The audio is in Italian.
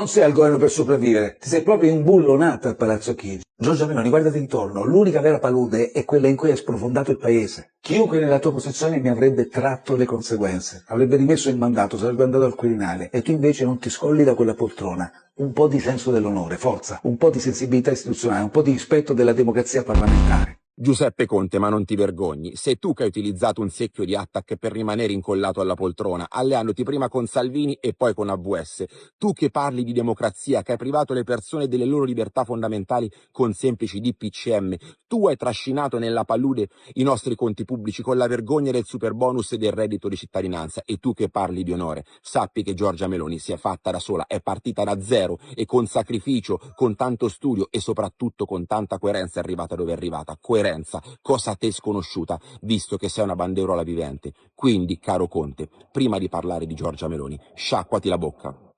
Non sei al governo per sopravvivere, ti sei proprio imbullonato a Palazzo Chigi. Giorgia Meloni, guardati intorno, l'unica vera palude è quella in cui hai sprofondato il paese. Chiunque nella tua posizione ne avrebbe tratto le conseguenze, avrebbe rimesso il mandato, sarebbe andato al Quirinale, e tu invece non ti scolli da quella poltrona. Un po' di senso dell'onore, forza, un po' di sensibilità istituzionale, un po' di rispetto della democrazia parlamentare. Giuseppe Conte, ma non ti vergogni, sei tu che hai utilizzato un secchio di Attac per rimanere incollato alla poltrona, alleandoti prima con Salvini e poi con AVS. Tu che parli di democrazia, che hai privato le persone delle loro libertà fondamentali con semplici DPCM. Tu hai trascinato nella palude i nostri conti pubblici con la vergogna del superbonus e del reddito di cittadinanza. E tu che parli di onore, sappi che Giorgia Meloni si è fatta da sola, è partita da zero e con sacrificio, con tanto studio e soprattutto con tanta coerenza è arrivata dove è arrivata. Coerenza, cosa a te sconosciuta, visto che sei una banderola vivente. Quindi, caro Conte, prima di parlare di Giorgia Meloni, sciacquati la bocca.